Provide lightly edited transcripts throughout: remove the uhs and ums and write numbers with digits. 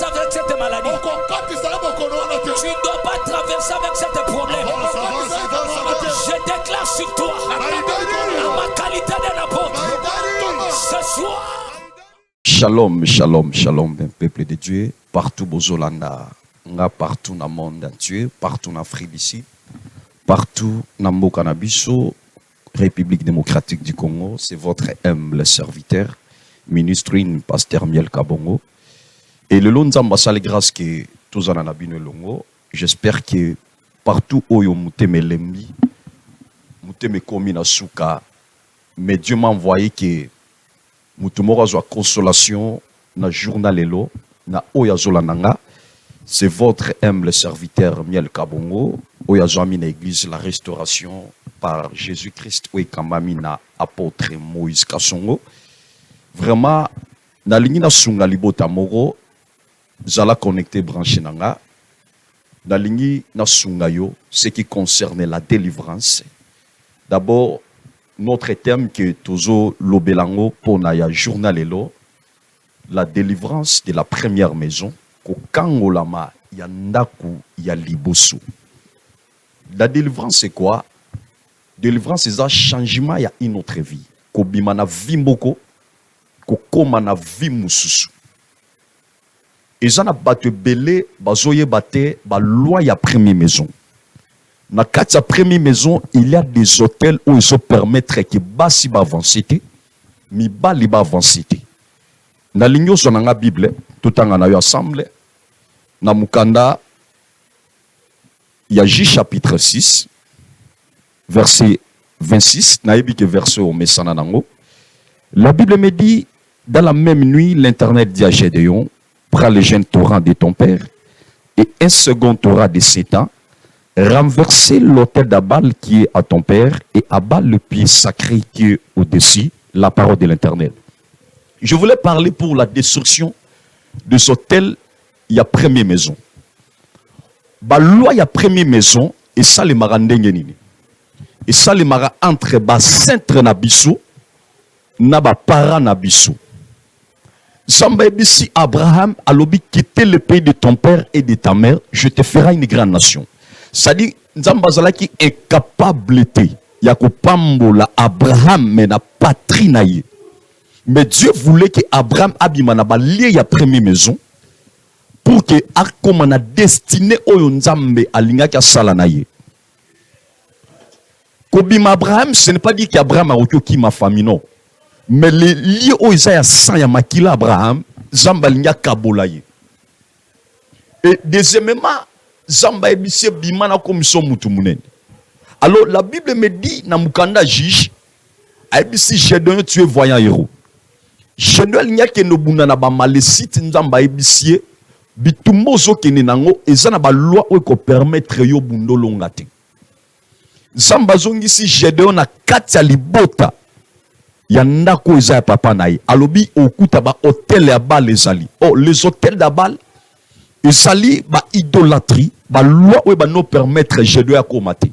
avec cette maladie. Tu ne dois pas traverser avec cette problème. Je déclare sur toi, à ma qualité d'apôtre, ce soir. Shalom, shalom, shalom, peuple de Dieu, partout Bozolanda, partout dans le monde entier, partout en Afrique d'ici, partout dans le Mokanabiso, République démocratique du Congo, c'est votre humble serviteur, ministre Pasteur Miel Kabongo. Et le long de grâce que tous en abine longo, j'espère que partout où vous me lembi, vous me commis na souka, mais Dieu m'a envoyé que mutumora zo consolation na journal elo na oyazolananga. C'est votre humble serviteur Miel Kabongo, oyazami na église la restauration par Jésus-Christ ou kamami na apôtre Moïse Kasongo. Vraiment na lingi na sunga libota moro zala connecté branché nanga na lingi na sunga yo ce qui concerne la délivrance. D'abord notre thème que tozo lobelango pour na ya journal elo, la délivrance de la première maison ko kangolama ya ndaku ya liboso. La délivrance c'est quoi? Délivrance c'est un changement ya une autre vie. Ko bimana vimboko ko koma na vie mususu. Et ça n'a pas de belé bazoye bate ba loi ya première maison. Dans la première maison, il y a des hôtels où ils se permettent que basi ba avancer, mi bali ba avancer. Dans l'igno sur la Bible, tout en a eu ensemble, dans Mukanda, il y a J chapitre 6, verset 26, naïbi que verset au Messananango. La Bible me dit, dans la même nuit, l'Internet dit à Gédéon, prends le jeune torrent de ton père et un second torrent de 7 ans, renverser l'autel d'Abal qui est à ton père et abat le pied sacré qui est au-dessus, la parole de l'Internet. Je voulais parler pour la destruction de cet hôtel, il y a première maison. Ba loi il y a première maison et ça les mara ndengenini. Et ça les mara entre ba centre na biso na ba para na biso. Zamba ebisi Abraham alobi quitter le pays de ton père et de ta mère, je te ferai une grande nation. C'est-à-dire, Nzamba qui est capable de Yakopambola Abraham mais na patrie naïe. Mais Dieu voulait que Abraham abimana ba lié ya première maison pour que akomana destiné oyo Nzambe alinga ka sala naïe. Kobima Abraham, ce n'est pas dire qu'Abraham a okoki ma famille non. Mais les liés au Isaïa sans ya makila Abraham, Nzamba linga kabolaye. Et deuxièmement, Zamba ebisi bimana komiso mutu munene. Alors la Bible me dit na mukanda juge ebisi Gédéon tu es voyant héros. Gédéon nya ke no bunda na ba malécite nzamba ebisi bitumbozo kene nango ezana ba loi o ko permettre yo bundolo ngate. Zamba zongisi Gédéon na kati ya libota ya ndako eza ya papa naye. Alobi okuta ba hôtel ya Baal ezali. Oh les hôtels d'Abal et sali ba idolâtrie, ba loi où ba nous permettre Gédéon à commater.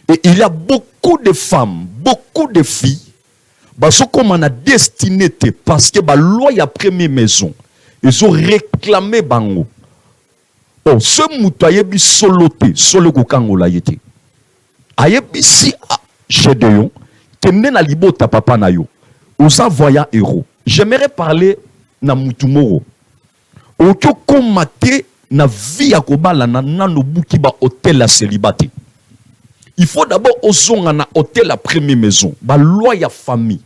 Et il y a beaucoup de femmes, beaucoup de filles, ba so comme on a destiné parce que ba loi y a première maison. Ils ont réclamé bango. Oh ce moutoye bi soloté, solo ko kangola yete. Ayebi si Gédéon tenne na libota papa na yo. Osa voyant héros. J'aimerais parler na mutumoro. Oko komate na vie ya kobala na nano buki ba hôtel la célibataire. Il faut d'abord ozonga na hôtel la première maison. Ba loi ya famille.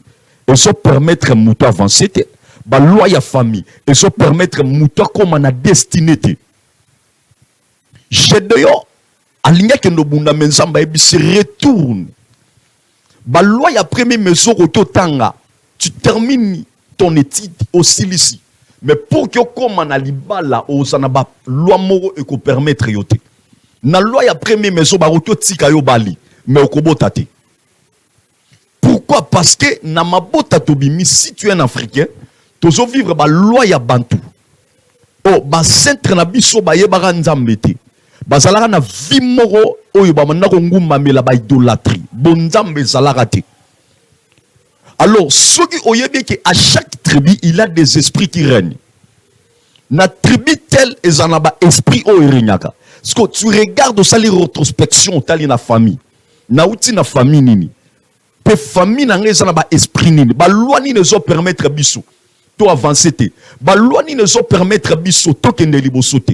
Et se permettre muto avancer te. Ba loi ya famille. Et se permettre muto comme na destiné te. Gédéon alinga ke no bunda menzamba ebi se retourne. Ba loi ya première maison roto tanga. Tu termines ton étude au Cilicie. Mais pour que comme on a libala au sanaba loi moro et ko permettre yote. Na loi ya premier maison ba roto tika yo bali mais okobota te. Pourquoi? Parce que na mabota tobimi si tu es un Africain, tozo vivre ba loi ya bantu. Oh ba centre na biso ba yebaka nzambe te. Ba zalaka na vie moro oyo ba manako ngumba mela ba idolâtrie. Bon nzambe zalaka te. Alors, ce qui est que à chaque tribu, il a des esprits qui règnent. Na tribu tel ezanaba esprit o irinyaka. Parce que tu regardes aussi les rétrospection tali na famille. Na uti na famille nini. Pe famille na ezanaba esprit nini. Ba loi ni ne zo permettre biso to avancer te. Ba loi ni ne zo permettre biso to kende liboso te.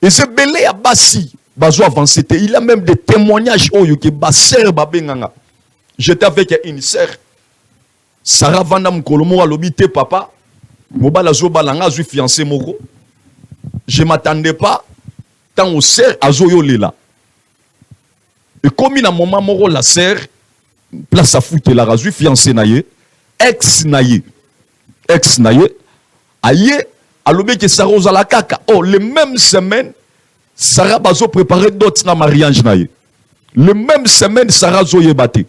Et c'est belé ya basi bazo avancer te. Il y a même des témoignages oyo ke ba sœur ba benganga. J'étais avec une sœur Sarah Vanda Mkolomo alobite papa Mobala zo balanga zo fiancé moko. Je m'attendais pas tant au sœur azoyo lela. Et comme il a moment moro la sœur place à foutre la razu fiancé naye ex naye aye alobe que Sarah oza la kaka. Oh les mêmes semaines Sarah bazo préparer d'autres na mariage naye. Les mêmes semaines Sarah zo yebate.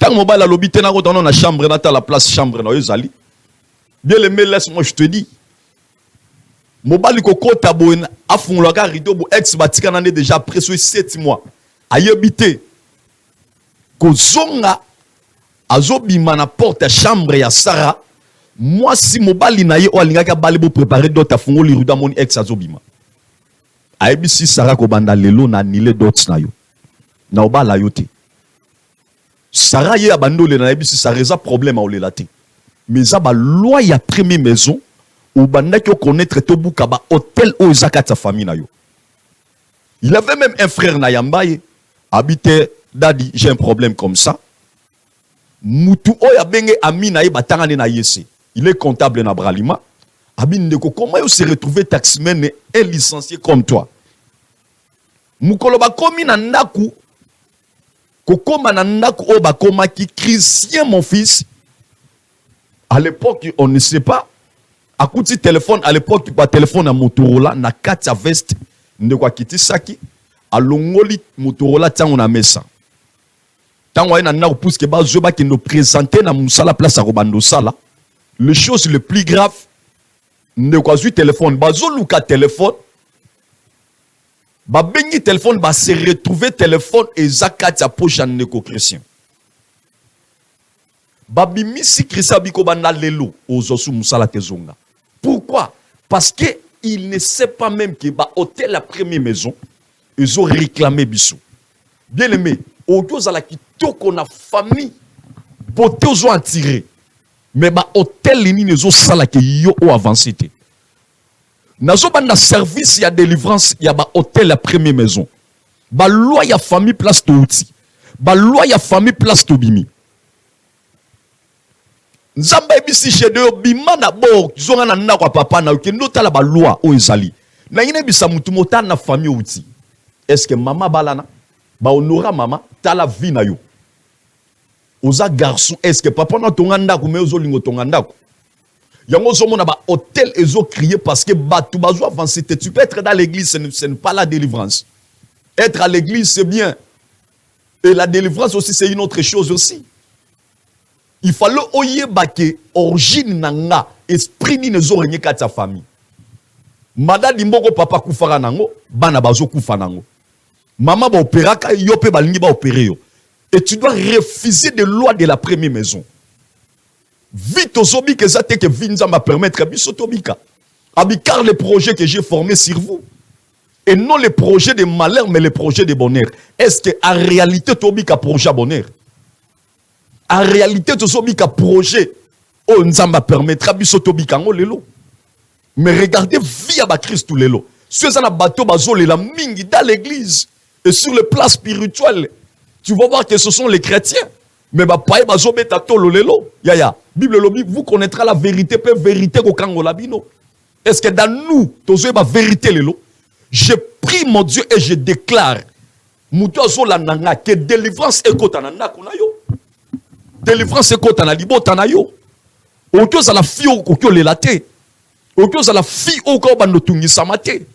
Tant mobile alobite na retourner na chambre na ta la place chambre na yezali. Bien aimé, laisse-moi, je te dis. Mobali koko tabouen a fond la rideau bo ex batika nane déjà presque 7 mois. Ayebité. Ko zonga azobima na porte à chambre ya Sarah. Moi si mobali na ye o alingaka bali bo préparer d'autres à fongo li ruda mon ex azobima. Ayebisi Sarah ko banda lelo na nile d'autres na yo. Na obala yote. Sarah ye abandole na ayebisi ça reza problème a olelate. Mais ça ba loi ya première maison ou banda qui connaître to buka ba hôtel o zakata famille na yo. Il avait même un frère na yambaye habitait dadi j'ai un problème comme ça. Mutu o ya benge ami na ye batanga na yese. Il est comptable na Bralima. Abi ndeko comment yo se retrouver taximan et licencié comme toi. Mukolo ba komi na ndaku kokoma na ndaku o ba koma ki Christian mon fils. À l'époque, on ne sait pas. À coup de téléphone, à l'époque, pas téléphone à Motorola, na katia veste, ne quoi quitter saki, à l'ongoli Motorola, tiens, on a mis ça. Tant on a na pousse que bas zoba qui nous présentait na Moussala place à Robando Sala. Les choses les plus graves, ne quoi du téléphone, bazo luka téléphone, ba bengi téléphone, ba se retrouver téléphone et zakatia poche en neko chrétien. Babimisi Christa biko banda lelo ozosu musala tezonga. Pourquoi? Parce que il ne sait pas même que ba hôtel la première maison ils ont réclamé biso. Bien aimé, auto za la kitoko na famille beauté aux ont attiré. Mais ba hôtel ni nezo sala ke yo o avancé te. Nazo banda service ya délivrance ya ba hôtel la première maison. Ba loi ya famille place to outi. Ba loi ya famille place to bimi. Nzamba ebisi chede bima na bo zonga na ndako papa na ukendo tala ba loi o ezali na yine bisa mutu mota na famille outi. Est-ce que maman balana ba honora mama tala vie na yo oza garçon est-ce que papa na tonga ndako me ozolingo tonga ndako yango zomona ba hôtel ezo crier parce que batu bazo avancer. Tu peux être dans l'église, ce n'est pas la délivrance. Être à l'église c'est bien et la délivrance aussi c'est une autre chose aussi. Il fallait oyer bake origine nanga esprit ni nezo régner kata famille. Mada dimboko papa kufara nango bana bazo kufa nango. Maman ba opéraka yo pe balingi ba opérer yo. Et tu dois refuser des lois de la première maison. Vite ozobi que ça te que vinza m'a permettre biso tobika. Car les projets que j'ai formés sur vous et non les projets de malheur mais les projets de bonheur. Est-ce que en réalité tobika projet bonheur? En réalité, tu as un projet où Nzamba permettra biso tobika ngo lelo. Mais regardez via ba Christ lelo. Ceux qui ont bateau bazo la mingi dans l'église et sur le plan spirituel, tu vas voir que ce sont les chrétiens. Mais ba paye bazo beta tolo lelo. Ya Bible lobi vous connaîtra la vérité peu vérité ko kango labino. Est-ce que dans nous tozo ba vérité lelo? Je prie mon Dieu et je déclare muto zo la nanga que délivrance ekota na ndako na yo. Délivrance ekota na libota na yo. Oto za la fille okyo lelate. Oto za la fille okyo bando tungisa mate.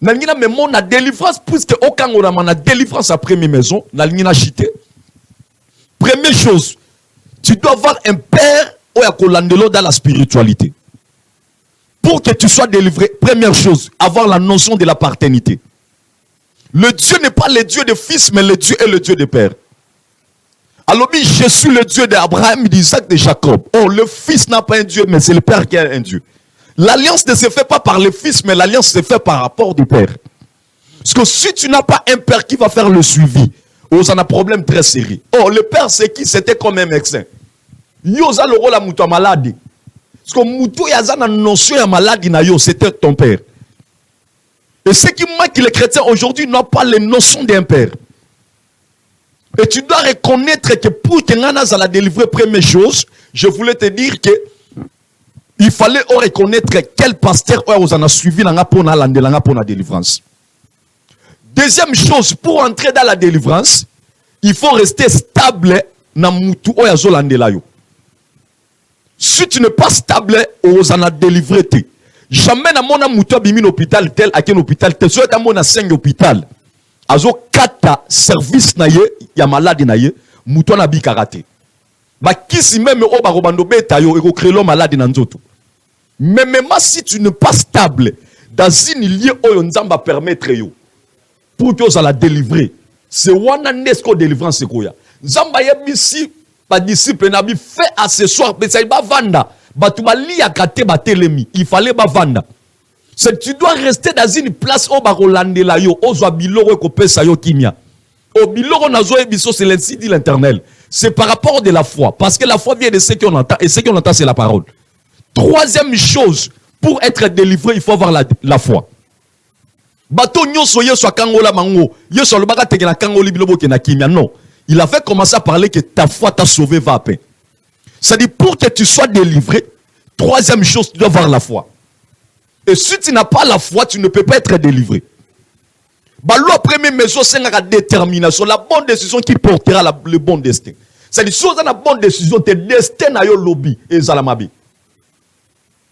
Na ngina memo na délivrance puisque okango na délivrance à première maison na ngina chité. Première chose, tu dois avoir un père ou ya kolandelo dans la spiritualité. Pour que tu sois délivré, première chose, avoir la notion de la paternité. Le Dieu n'est pas le Dieu de fils mais le Dieu est le Dieu de père. Alors, je suis le Dieu d'Abraham, d'Isaac, de Jacob. Oh, le fils n'a pas un Dieu, mais c'est le père qui a un Dieu. L'alliance ne se fait pas par le fils, mais l'alliance se fait par rapport du père. Parce que si tu n'as pas un père qui va faire le suivi, on a un problème très sérieux. Oh, le père, c'est qui? C'était comme un médecin. Yo, ça le rôle à mouton malade. Parce que mouton, il y a une notion de maladie, c'était ton père. Et ce qui manque, les chrétiens aujourd'hui n'ont pas les notions d'un père. Et tu dois reconnaître que pour que Nana la délivrer, première chose, je voulais te dire que il fallait reconnaître quel pasteur vous en a suivi dans la délivrance. Deuxième chose, pour entrer dans la délivrance, il faut rester stable dans mutu oya zolandela yo. Si tu n'es pas stable, vous en a délivré. Jamais dans mon mutu abimi hôpital tel à quel hôpital tel. Soit dans mon 5 hôpital. Azo kata service na ye ya malade na ye mutu na bi karaté. Ba kisi même o ba robando beta yo e ko créer l'homme malade na nzoto. Mais même si tu n'es pas stable dans une lieu où Nzamba permettre yo pour que ça la délivrer, c'est wana nesko délivrance c'est quoi? Nzamba yebisi pas disciple na bi fait accessoire mais ça va vanda batu ba li akate ba telemi il fallait ba vanda. C'est tu dois rester dans une place où ba rolandela yo ozwa biloko ko pesa yo kimia. Au biloko nazo ebiso c'est l'incite l'internel. C'est par rapport de la foi parce que la foi vient de ce qu'on entend et ce qu'on entend c'est la parole. Troisième chose, pour être délivré, il faut avoir la foi. Bato nyoso yeso kangola mango, yeso le baga teke na kangoli bilobo ke na kimia. Non, il avait commencé à parler que ta foi t'a sauvé va à peine. C'est-à-dire pour que tu sois délivré, troisième chose, tu dois avoir la foi. Et si tu n'as pas la foi, tu ne peux pas être délivré. Balo premier maison c'est la détermination, la bonne décision qui portera le bon destin. C'est-à-dire si tu as la bonne décision, tes destins na yo lobby et zalamabi.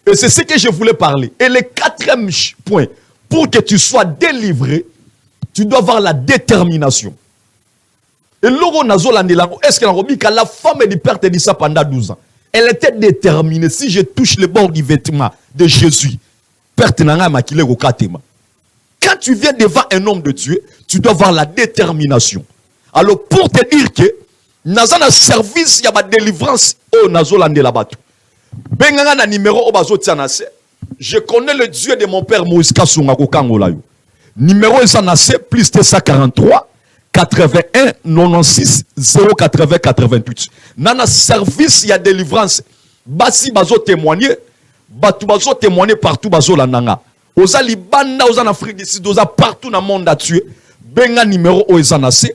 Et c'est ce que je voulais parler. Et le quatrième point, pour que tu sois délivré, tu dois avoir la détermination. Et l'oro est-ce que la femme du père te dit ça pendant 12 ans? Elle était déterminée. Si je touche le bord du vêtement de Jésus, quand tu viens devant un homme de Dieu, tu dois avoir la détermination. Alors pour te dire que dans un service, il y a ma délivrance au Nazolande là-bas. Benganga numéro je connais le Dieu de mon père Moïse Kassunga Kokangola. Numéro est plus de 143 81 96 080 88. Nana service il y a délivrance. Basi bazo témoigner, batu bazo témoigner partout bazo la nanga. Oza libanda oza en Afrique du Sud, oza partout dans le monde à tuer. Benga numéro oezanase.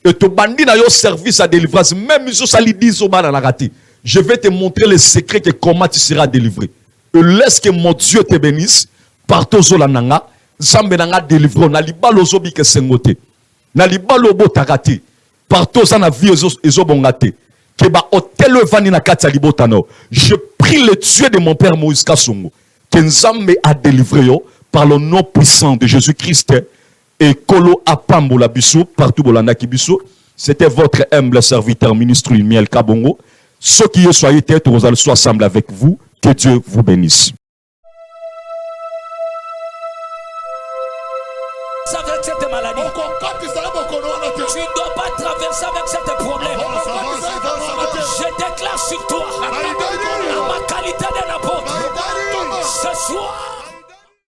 Et to bandi na yo service à délivrance même si ça li dit au bana la raté. Je vais te montrer le secret que comment tu seras délivré. Et laisse que mon Dieu te bénisse. Partout sur la nanga. Zambe nanga délivré. Na libalo zobi ke sengote. Na libalo bo tagate. Partout sur la vie ezo bongate. Que ba hotel vani na kati libotano. Je prie le Dieu de mon père Moïse Kassungo. Que Nzambe a délivré yo par le nom puissant de Jésus-Christ. Et Kolo Apambo la biso. Partout bolanda ki biso. C'était votre humble serviteur ministre Miel Kabongo. Ceux qui soyez tête, nous allons ensemble avec vous. Que Dieu vous bénisse. Avec cette maladie, tu ne dois pas traverser avec cette problème. Je déclare sur toi, à ma qualité d'un apôtre, ce soir.